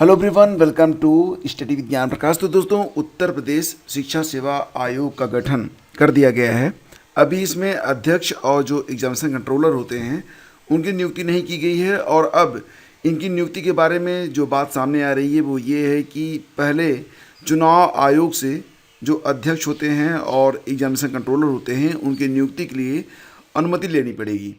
Hello everyone, welcome to study Vigyan Prakash. तो दोस्तों, उत्तर प्रदेश शिक्षा सेवा आयोग का गठन कर दिया गया है। अभी इसमें अध्यक्ष और जो एग्जामिनेशन कंट्रोलर होते हैं उनकी नियुक्ति नहीं की गई है। और अब इनकी नियुक्ति के बारे में जो बात सामने आ रही है वो ये है कि पहले चुनाव आयोग से जो अध्यक्ष होते हैं और एग्जामिनेशन कंट्रोलर होते हैं उनकी नियुक्ति के लिए अनुमति लेनी पड़ेगी।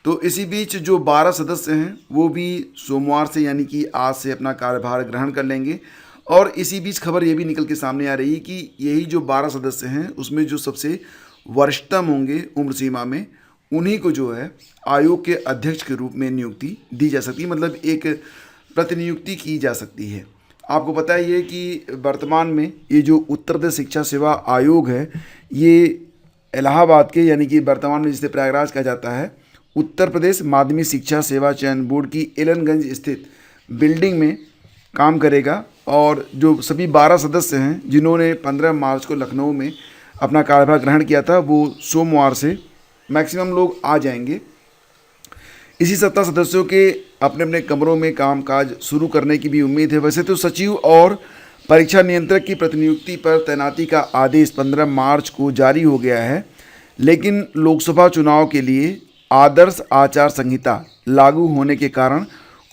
तो इसी बीच जो 12 सदस्य हैं वो भी सोमवार से यानी कि आज से अपना कार्यभार ग्रहण कर लेंगे। और इसी बीच खबर ये भी निकल के सामने आ रही है कि यही जो 12 सदस्य हैं उसमें जो सबसे वरिष्ठतम होंगे उम्र सीमा में, उन्हीं को जो है आयोग के अध्यक्ष के रूप में नियुक्ति दी जा सकती है, मतलब एक प्रतिनियुक्ति की जा सकती है। आपको पता ही है कि वर्तमान में ये जो उत्तर प्रदेश शिक्षा सेवा आयोग है ये इलाहाबाद के यानी कि वर्तमान में जिसे प्रयागराज कहा जाता है उत्तर प्रदेश माध्यमिक शिक्षा सेवा चयन बोर्ड की एलनगंज स्थित बिल्डिंग में काम करेगा। और जो सभी 12 सदस्य हैं जिन्होंने 15 मार्च को लखनऊ में अपना कार्यभार ग्रहण किया था वो सोमवार से मैक्सिमम लोग आ जाएंगे। इसी सप्ताह सदस्यों के अपने अपने कमरों में कामकाज शुरू करने की भी उम्मीद है। वैसे तो सचिव और परीक्षा नियंत्रक की प्रतिनियुक्ति पर तैनाती का आदेश 15 मार्च को जारी हो गया है, लेकिन लोकसभा चुनाव के लिए आदर्श आचार संहिता लागू होने के कारण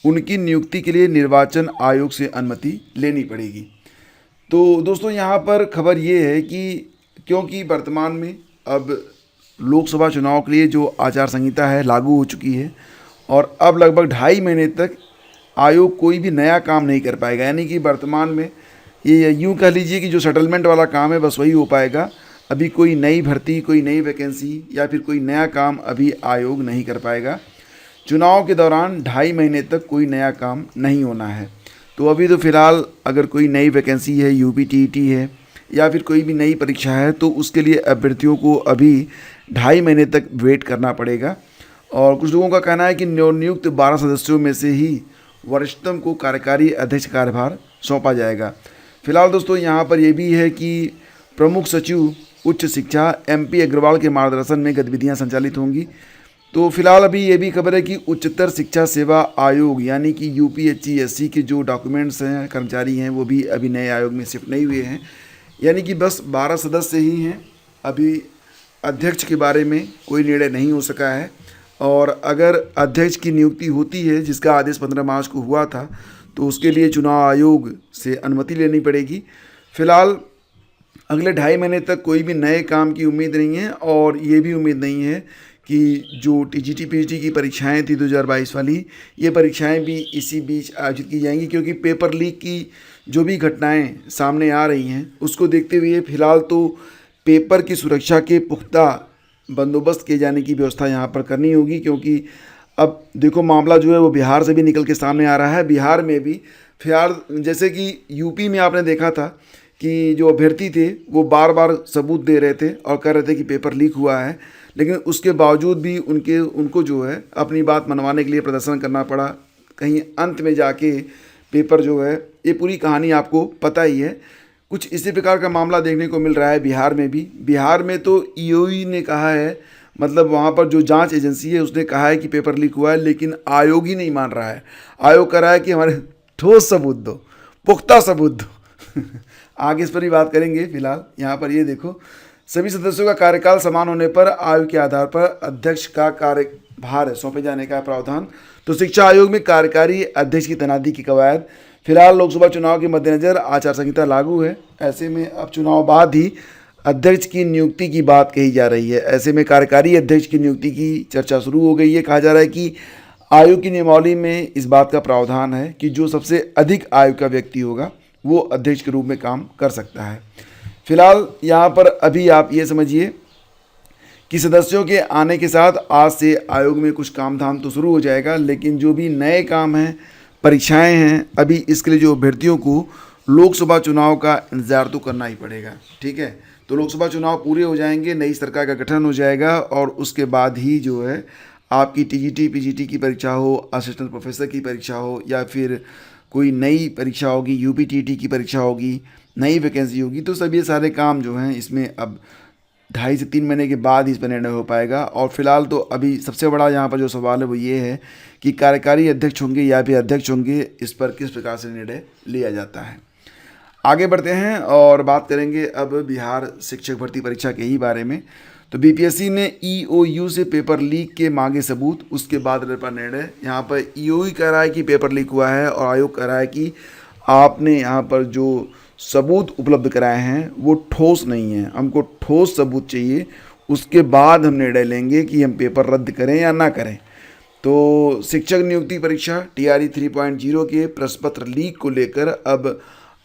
उनकी नियुक्ति के लिए निर्वाचन आयोग से अनुमति लेनी पड़ेगी। तो दोस्तों, यहाँ पर खबर ये है कि क्योंकि वर्तमान में अब लोकसभा चुनाव के लिए जो आचार संहिता है लागू हो चुकी है और अब लगभग 2.5 महीने तक आयोग कोई भी नया काम नहीं कर पाएगा। यानी कि वर्तमान में ये यूँ कह लीजिए कि जो सेटलमेंट वाला काम है बस वही हो पाएगा। अभी कोई नई भर्ती, कोई नई वैकेंसी या फिर कोई नया काम अभी आयोग नहीं कर पाएगा। चुनाव के दौरान 2.5 महीने तक कोई नया काम नहीं होना है। तो अभी तो फ़िलहाल अगर कोई नई वैकेंसी है, यूपीटीईटी है या फिर कोई भी नई परीक्षा है तो उसके लिए अभ्यर्थियों को अभी 2.5 महीने तक वेट करना पड़ेगा। और कुछ लोगों का कहना है कि नवनियुक्त 12 सदस्यों में से ही वरिष्ठतम को कार्यकारी अध्यक्ष कार्यभार सौंपा जाएगा। फिलहाल दोस्तों, यहाँ पर यह भी है कि प्रमुख सचिव उच्च शिक्षा MP अग्रवाल के मार्गदर्शन में गतिविधियां संचालित होंगी। तो फिलहाल अभी ये भी खबर है कि उच्चतर शिक्षा सेवा आयोग यानी कि UPSC के जो डॉक्यूमेंट्स हैं, कर्मचारी हैं, वो भी अभी नए आयोग में शिफ्ट नहीं हुए हैं। यानी कि बस 12 सदस्य ही हैं। अभी अध्यक्ष के बारे में कोई निर्णय नहीं हो सका है। और अगर अध्यक्ष की नियुक्ति होती है, जिसका आदेश 15 मार्च को हुआ था, तो उसके लिए चुनाव आयोग से अनुमति लेनी पड़ेगी। फिलहाल अगले 2.5 महीने तक कोई भी नए काम की उम्मीद नहीं है। और ये भी उम्मीद नहीं है कि जो TGT PGT की परीक्षाएं थी 2022 वाली, ये परीक्षाएं भी इसी बीच आयोजित की जाएंगी, क्योंकि पेपर लीक की जो भी घटनाएं सामने आ रही हैं उसको देखते हुए फ़िलहाल तो पेपर की सुरक्षा के पुख्ता बंदोबस्त किए जाने की व्यवस्था यहाँ पर करनी होगी। क्योंकि अब देखो, मामला जो है वो बिहार से भी निकल के सामने आ रहा है। बिहार में भी फिलहाल जैसे कि यूपी में आपने देखा था कि जो अभ्यर्थी थे वो बार बार सबूत दे रहे थे और कह रहे थे कि पेपर लीक हुआ है, लेकिन उसके बावजूद भी उनको जो है अपनी बात मनवाने के लिए प्रदर्शन करना पड़ा। कहीं अंत में जाके पेपर जो है, ये पूरी कहानी आपको पता ही है। कुछ इसी प्रकार का मामला देखने को मिल रहा है बिहार में भी। बिहार में तो EOE ने कहा है, मतलब वहाँ पर जो जांच एजेंसी है उसने कहा है कि पेपर लीक हुआ है, लेकिन आयोग ही नहीं मान रहा है। आयोग कह रहा है कि हमारे ठोस सबूत दो, पुख्ता सबूत दो। आगे इस पर भी बात करेंगे। फिलहाल यहाँ पर ये देखो, सभी सदस्यों का कार्यकाल समान होने पर आयोग के आधार पर अध्यक्ष का कार्यभार सौंपे जाने का प्रावधान। तो शिक्षा आयोग में कार्यकारी अध्यक्ष की तैनाती की कवायद। फिलहाल लोकसभा चुनाव के मद्देनज़र आचार संहिता लागू है। ऐसे में अब चुनाव बाद ही अध्यक्ष की नियुक्ति की बात कही जा रही है। ऐसे में कार्यकारी अध्यक्ष की नियुक्ति की चर्चा शुरू हो गई है। कहा जा रहा है कि आयोग की नियमावली में इस बात का प्रावधान है कि जो सबसे अधिक आयु का व्यक्ति होगा वो अध्यक्ष के रूप में काम कर सकता है। फिलहाल यहाँ पर अभी आप ये समझिए कि सदस्यों के आने के साथ आज से आयोग में कुछ काम धाम तो शुरू हो जाएगा, लेकिन जो भी नए काम हैं, परीक्षाएं हैं, अभी इसके लिए जो अभ्यर्थियों को लोकसभा चुनाव का इंतज़ार तो करना ही पड़ेगा। ठीक है, तो लोकसभा चुनाव पूरे हो जाएंगे, नई सरकार का गठन हो जाएगा और उसके बाद ही जो है आपकी TGT PGT की परीक्षा हो, असिस्टेंट प्रोफेसर की परीक्षा हो या फिर कोई नई परीक्षा होगी, UPTT की परीक्षा होगी, नई वैकेंसी होगी, तो सब ये सारे काम जो हैं इसमें अब 2.5 से 3 महीने के बाद ही इस पर निर्णय हो पाएगा। और फिलहाल तो अभी सबसे बड़ा यहाँ पर जो सवाल है वो ये है कि कार्यकारी अध्यक्ष होंगे या फिर अध्यक्ष होंगे, इस पर किस प्रकार से निर्णय लिया जाता है। आगे बढ़ते हैं और बात करेंगे अब बिहार शिक्षक भर्ती परीक्षा के ही बारे में। तो बीपीएससी ने ईओयू से पेपर लीक के मांगे सबूत, उसके बाद पर निर्णय। यहाँ पर ईओयू कह रहा है कि पेपर लीक हुआ है और आयोग कह रहा है कि आपने यहाँ पर जो सबूत उपलब्ध कराए हैं वो ठोस नहीं है, हमको ठोस सबूत चाहिए, उसके बाद हम निर्णय लेंगे कि हम पेपर रद्द करें या ना करें। तो शिक्षक नियुक्ति परीक्षा टीआरई 3.0 के प्रश्न पत्र लीक को लेकर अब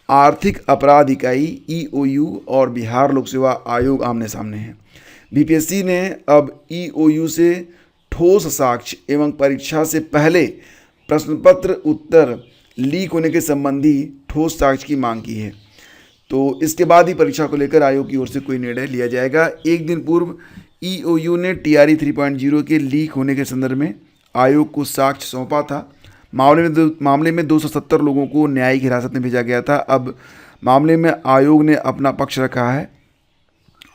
आर्थिक अपराध इकाई ईओयू और बिहार लोक सेवा आयोग आमने सामने हैं। बीपीएससी ने अब ईओयू से ठोस साक्ष्य एवं परीक्षा से पहले प्रश्न पत्र उत्तर लीक होने के संबंधी ठोस साक्ष्य की मांग की है। तो इसके बाद ही परीक्षा को लेकर आयोग की ओर से कोई निर्णय लिया जाएगा। एक दिन पूर्व ईओयू ने टीआरई 3.0 के लीक होने के संदर्भ में आयोग को साक्ष्य सौंपा था। मामले में 270 लोगों को न्यायिक हिरासत में भेजा गया था। अब मामले में आयोग ने अपना पक्ष रखा है।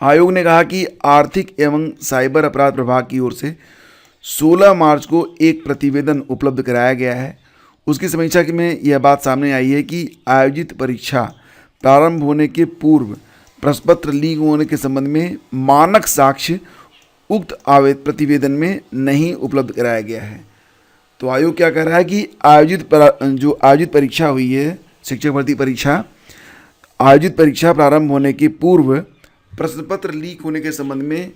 आयोग ने कहा कि आर्थिक एवं साइबर अपराध विभाग की ओर से 16 मार्च को एक प्रतिवेदन उपलब्ध कराया गया है। उसकी समीक्षा में यह बात सामने आई है कि आयोजित परीक्षा प्रारंभ होने के पूर्व प्रश्न पत्र लीक होने के संबंध में मानक साक्ष्य उक्त प्रतिवेदन में नहीं उपलब्ध कराया गया है। तो आयोग क्या कह रहा है कि आयोजित परीक्षा हुई है, शिक्षक भर्ती परीक्षा, आयोजित परीक्षा प्रारंभ होने के पूर्व प्रश्न पत्र लीक होने के संबंध में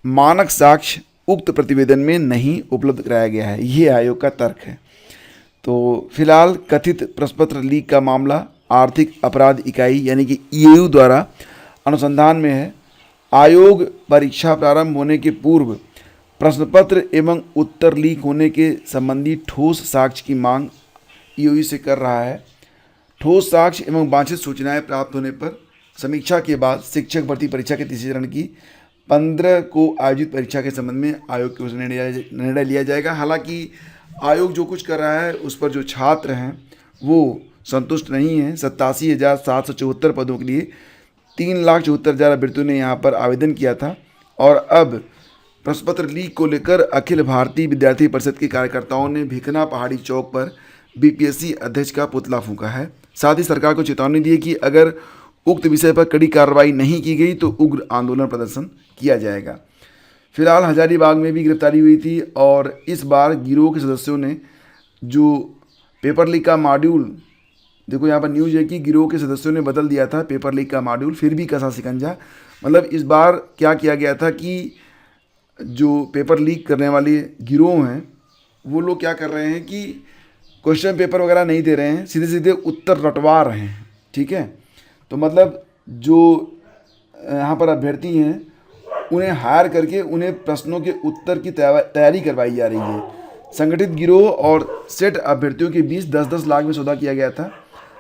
मानक साक्ष्य उक्त प्रतिवेदन में नहीं उपलब्ध कराया गया है। ये आयोग का तर्क है। तो फिलहाल कथित प्रश्न पत्र लीक का मामला आर्थिक अपराध इकाई यानी कि ईओयू द्वारा अनुसंधान में है। आयोग परीक्षा प्रारंभ होने के पूर्व प्रश्न पत्र एवं उत्तर लीक होने के संबंधी ठोस साक्ष्य की मांग ईओयू से कर रहा है। ठोस साक्ष्य एवं वांछित सूचनाएं प्राप्त होने पर समीक्षा के बाद शिक्षक भर्ती परीक्षा के तीसरे चरण की 15 को आयोजित परीक्षा के संबंध में आयोग की ओर से निर्णय लिया जाएगा। हालांकि आयोग जो कुछ कर रहा है उस पर जो छात्र हैं वो संतुष्ट नहीं हैं। 87,774 पदों के लिए 3,74,000 अभ्यर्थियों ने यहाँ पर आवेदन किया था और अब प्रश्न पत्र लीक को लेकर अखिल भारतीय विद्यार्थी परिषद के कार्यकर्ताओं ने भिखना पहाड़ी चौक पर बीपीएससी अध्यक्ष का पुतला फूंका है। साथ ही सरकार को चेतावनी दी कि अगर उक्त विषय पर कड़ी कार्रवाई नहीं की गई तो उग्र आंदोलन प्रदर्शन किया जाएगा। फिलहाल हजारीबाग में भी गिरफ्तारी हुई थी और इस बार गिरोह के सदस्यों ने जो पेपर लीक का मॉड्यूल, देखो यहाँ पर न्यूज़ है कि गिरोह के सदस्यों ने बदल दिया था पेपर लीक का मॉड्यूल, फिर भी कसा शिकंजा। मतलब इस बार क्या किया गया था कि जो पेपर लीक करने वाले गिरोह हैं वो लोग क्या कर रहे हैं कि क्वेश्चन पेपर वगैरह नहीं दे रहे हैं, सीधे सीधे उत्तर रटवा रहे हैं। ठीक है, तो मतलब जो यहाँ पर अभ्यर्थी हैं उन्हें हायर करके उन्हें प्रश्नों के उत्तर की तैयारी करवाई जा रही है। संगठित गिरोह और सेट अभ्यर्थियों के बीच 10-10 लाख में सौदा किया गया था।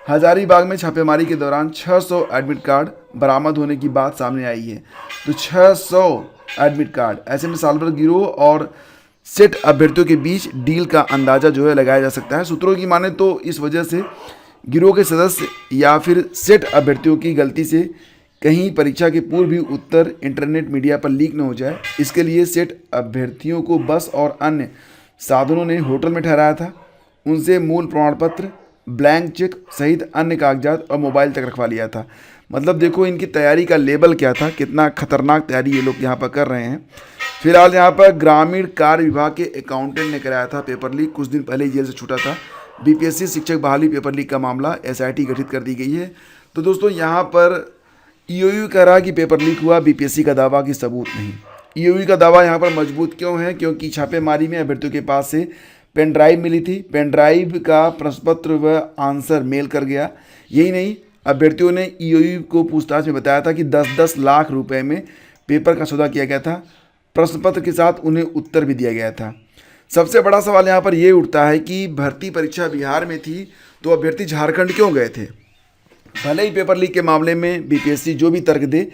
हजारीबाग में छापेमारी के दौरान 600 एडमिट कार्ड बरामद होने की बात सामने आई है। तो 600 एडमिट कार्ड, ऐसे में साल भर गिरोह और सेट अभ्यर्थियों के बीच डील का अंदाज़ा जो है लगाया जा सकता है। सूत्रों की माने तो इस वजह से गिरोह के सदस्य या फिर सेट अभ्यर्थियों की गलती से कहीं परीक्षा के पूर्व भी उत्तर इंटरनेट मीडिया पर लीक न हो जाए, इसके लिए सेट अभ्यर्थियों को बस और अन्य साधनों ने होटल में ठहराया था। उनसे मूल प्रमाण पत्र, ब्लैंक चेक सहित अन्य कागजात और मोबाइल तक रखवा लिया था। मतलब देखो इनकी तैयारी का लेवल क्या था, कितना खतरनाक तैयारी ये लोग यहाँ पर कर रहे हैं। फिलहाल यहाँ पर ग्रामीण कार्य विभाग के अकाउंटेंट ने कराया था पेपर लीक, कुछ दिन पहले जेल से छूटा था। बीपीएससी शिक्षक बहाली पेपर लीक का मामला एसआईटी गठित कर दी गई है। तो दोस्तों यहाँ पर ईओयू कह रहा है कि पेपर लीक हुआ, बीपीएससी का दावा कि सबूत नहीं। ईओयू का दावा यहाँ पर मजबूत क्यों है? क्योंकि छापेमारी में अभ्यर्थियों के पास से पेन ड्राइव मिली थी। पेन ड्राइव का प्रश्न पत्र व आंसर मेल कर गया। यही नहीं, अभ्यर्थियों ने ईओयू को पूछताछ में बताया था कि 10-10 लाख रुपए में पेपर का सौदा किया गया था। प्रश्न पत्र के साथ उन्हें उत्तर भी दिया गया था। सबसे बड़ा सवाल यहाँ पर ये उठता है कि भर्ती परीक्षा बिहार में थी तो अभ्यर्थी झारखंड क्यों गए थे? भले ही पेपर लीक के मामले में बीपीएससी जो भी तर्क दे,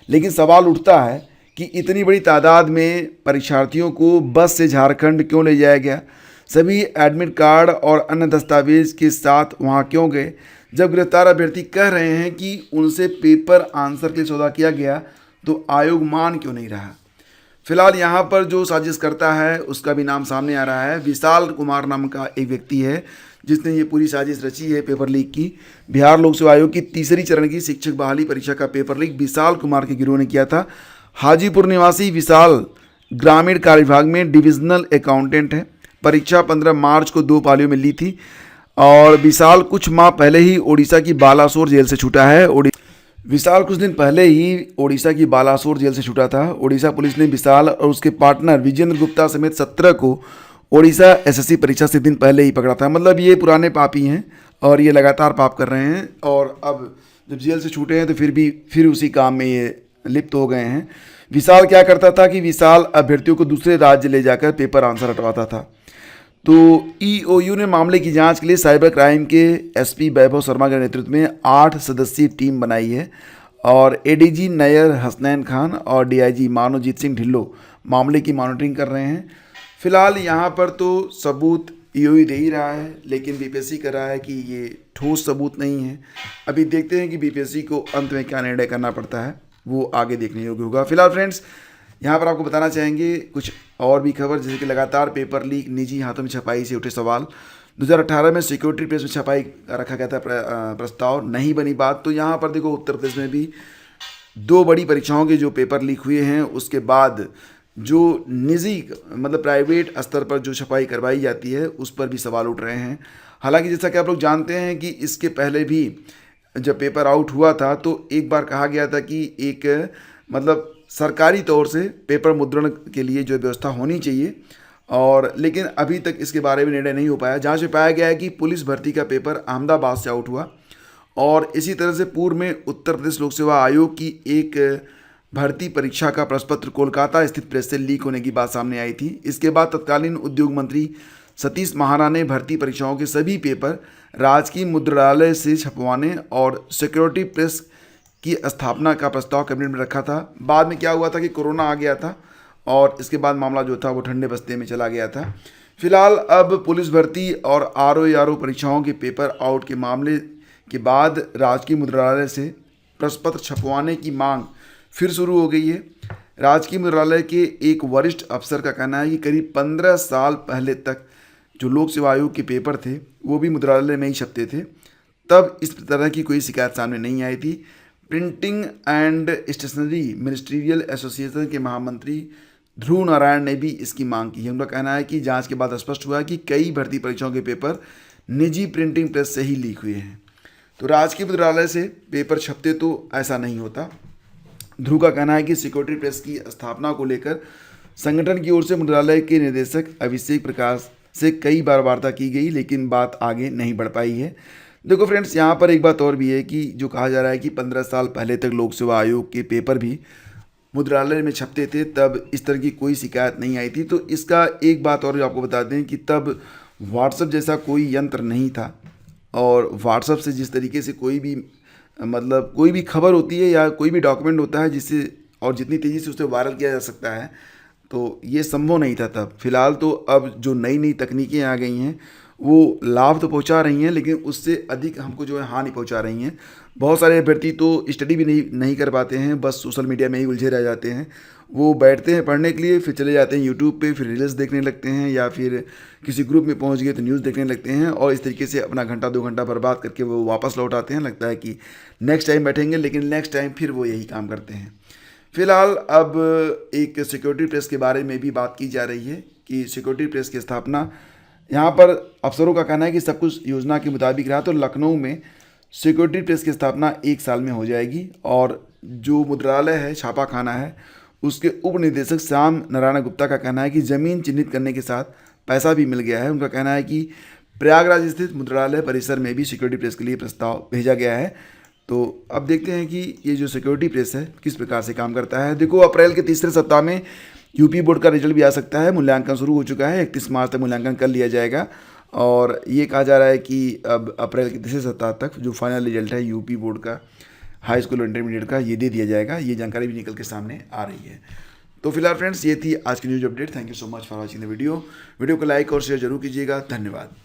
लेकिन सवाल उठता है कि इतनी बड़ी तादाद में परीक्षार्थियों को बस से झारखंड क्यों ले जाया गया? सभी एडमिट कार्ड और अन्य दस्तावेज के साथ वहाँ क्यों गए? जब गिरफ्तार अभ्यर्थी कह रहे हैं कि उनसे पेपर आंसर के लिए सौदा किया गया, तो आयोग मान क्यों नहीं रहा। फिलहाल यहाँ पर जो साजिश करता है उसका भी नाम सामने आ रहा है। विशाल कुमार नाम का एक व्यक्ति है जिसने ये पूरी साजिश रची है पेपर लीक की। बिहार लोक सेवा आयोग की तीसरी चरण की शिक्षक बहाली परीक्षा का पेपर लीक विशाल कुमार के गिरोह ने किया था। हाजीपुर निवासी विशाल ग्रामीण कार्य विभाग में डिविजनल अकाउंटेंट है। परीक्षा 15 मार्च को 2 पालियों में ली थी और विशाल कुछ माह पहले ही ओडिशा की बालासोर जेल से छूटा है। विशाल कुछ दिन पहले ही ओडिशा की बालासोर जेल से छूटा था। ओडिशा पुलिस ने विशाल और उसके पार्टनर विजेंद्र गुप्ता समेत 17 को ओडिशा एसएससी परीक्षा से दिन पहले ही पकड़ा था। मतलब ये पुराने पापी हैं और ये लगातार पाप कर रहे हैं और अब जब जेल से छूटे हैं तो फिर उसी काम में ये लिप्त हो गए हैं। विशाल क्या करता था कि विशाल अभ्यर्थियों को दूसरे राज्य ले जाकर पेपर आंसर हटवाता था। तो ईओयू ने मामले की जांच के लिए साइबर क्राइम के एसपी वैभव शर्मा के नेतृत्व में 8 सदस्यीय टीम बनाई है और एडीजी नयर हसनैन खान और डीआईजी मानवजीत सिंह ढिल्लो मामले की मॉनिटरिंग कर रहे हैं। फिलहाल यहाँ पर तो सबूत ईओयू दे ही रहा है, लेकिन बीपीएससी कर रहा है कि ये ठोस सबूत नहीं है। अभी देखते हैं कि बीपीएससी को अंत में क्या निर्णय करना पड़ता है, वो आगे देखने योग्य होगा। फिलहाल फ्रेंड्स यहाँ पर आपको बताना चाहेंगे कुछ और भी खबर, जैसे कि लगातार पेपर लीक, निजी हाथों में छपाई से उठे सवाल। 2018 में सिक्योरिटी प्रेस में छपाई रखा गया था प्रस्ताव, नहीं बनी बात। तो यहाँ पर देखो उत्तर प्रदेश में भी 2 बड़ी परीक्षाओं के जो पेपर लीक हुए हैं उसके बाद जो निजी मतलब प्राइवेट स्तर पर जो छपाई करवाई जाती है उस पर भी सवाल उठ रहे हैं। हालांकि जैसा कि आप लोग जानते हैं कि इसके पहले भी जब पेपर आउट हुआ था तो एक बार कहा गया था कि एक मतलब सरकारी तौर से पेपर मुद्रण के लिए जो व्यवस्था होनी चाहिए, और लेकिन अभी तक इसके बारे में निर्णय नहीं हो पाया। जहाँ से पाया गया है कि पुलिस भर्ती का पेपर अहमदाबाद से आउट हुआ और इसी तरह से पूर्व में उत्तर प्रदेश लोक सेवा आयोग की एक भर्ती परीक्षा का प्रश्नपत्र कोलकाता स्थित प्रेस से लीक होने की बात सामने आई थी। इसके बाद तत्कालीन उद्योग मंत्री सतीश महाना ने भर्ती परीक्षाओं के सभी पेपर राजकीय मुद्रणालय से छपवाने और सिक्योरिटी प्रेस की स्थापना का प्रस्ताव कैबिनेट में रखा था। बाद में क्या हुआ था कि कोरोना आ गया था और इसके बाद मामला जो था वो ठंडे बस्ते में चला गया था। फिलहाल अब पुलिस भर्ती और आरओ परीक्षाओं के पेपर आउट के मामले के बाद राजकीय मुद्रणालय से प्रश्नपत्र छपवाने की मांग फिर शुरू हो गई है। राजकीय मुद्रणालय के एक वरिष्ठ अफसर का कहना है कि करीब 15 साल पहले तक जो लोक सेवा आयोग के पेपर थे वो भी मुद्रणालय में ही छपते थे, तब इस तरह की कोई शिकायत सामने नहीं आई थी। Printing and stationery ministerial association के महामंत्री ध्रुव नारायण ने भी इसकी मांग की है। उनका कहना है कि जांच के बाद स्पष्ट हुआ कि कई भर्ती परीक्षाओं के पेपर निजी प्रिंटिंग प्रेस से ही लीक हुए हैं। तो राजकीय मुद्रणालय से पेपर छपते तो ऐसा नहीं होता। ध्रुव का कहना है कि सिक्योरिटी प्रेस की स्थापना को लेकर संगठन की ओर से मुद्रणालय के निदेशक अभिषेक प्रकाश से कई बार वार्ता की गई, लेकिन बात आगे नहीं बढ़ पाई है। देखो फ्रेंड्स, यहाँ पर एक बात और भी है कि जो कहा जा रहा है कि 15 साल पहले तक लोक सेवा आयोग के पेपर भी मुद्रणालय में छपते थे, तब इस तरह की कोई शिकायत नहीं आई थी। तो इसका एक बात और आपको बता दें कि तब व्हाट्सएप जैसा कोई यंत्र नहीं था और व्हाट्सएप से जिस तरीके से कोई भी मतलब कोई भी खबर होती है या कोई भी डॉक्यूमेंट होता है जिससे और जितनी तेज़ी से उसे वायरल किया जा सकता है, तो ये संभव नहीं था तब। फिलहाल तो अब जो नई नई तकनीकें आ गई हैं वो लाभ तो पहुंचा रही हैं, लेकिन उससे अधिक हमको जो है हानि पहुंचा रही हैं। बहुत सारे अभ्यर्थी तो स्टडी भी नहीं कर पाते हैं, बस सोशल मीडिया में ही उलझे रह जाते हैं। वो बैठते हैं पढ़ने के लिए, फिर चले जाते हैं यूट्यूब पे, फिर रील्स देखने लगते हैं या फिर किसी ग्रुप में पहुंच गए तो न्यूज़ देखने लगते हैं और इस तरीके से अपना घंटा 2 घंटा बर्बाद करके वो वापस लौट आते हैं। लगता है कि नेक्स्ट टाइम बैठेंगे, लेकिन नेक्स्ट टाइम फिर वो यही काम करते हैं। फिलहाल अब एक सिक्योरिटी प्रेस के बारे में भी बात की जा रही है कि सिक्योरिटी प्रेस की स्थापना, यहाँ पर अफसरों का कहना है कि सब कुछ योजना के मुताबिक रहा तो लखनऊ में सिक्योरिटी प्रेस की स्थापना 1 साल में हो जाएगी। और जो मुद्रणालय है, छापा खाना है, उसके उप निदेशक श्याम नारायण गुप्ता का कहना है कि ज़मीन चिन्हित करने के साथ पैसा भी मिल गया है। उनका कहना है कि प्रयागराज स्थित मुद्रणालय परिसर में भी सिक्योरिटी प्रेस के लिए प्रस्ताव भेजा गया है। तो अब देखते हैं कि ये जो सिक्योरिटी प्रेस है किस प्रकार से काम करता है। देखो, अप्रैल के तीसरे सप्ताह में यूपी बोर्ड का रिजल्ट भी आ सकता है। मूल्यांकन शुरू हो चुका है, 31 मार्च तक मूल्यांकन कर लिया जाएगा और ये कहा जा रहा है कि अब अप्रैल के तीसरे सप्ताह तक जो फाइनल रिजल्ट है यूपी बोर्ड का, हाई स्कूल और इंटरमीडिएट का, ये दे दिया जाएगा। ये जानकारी भी निकल के सामने आ रही है। तो फिलहाल फ्रेंड्स, ये थी आज की news update. Thank you so much for watching the video को लाइक और शेयर जरूर कीजिएगा। धन्यवाद।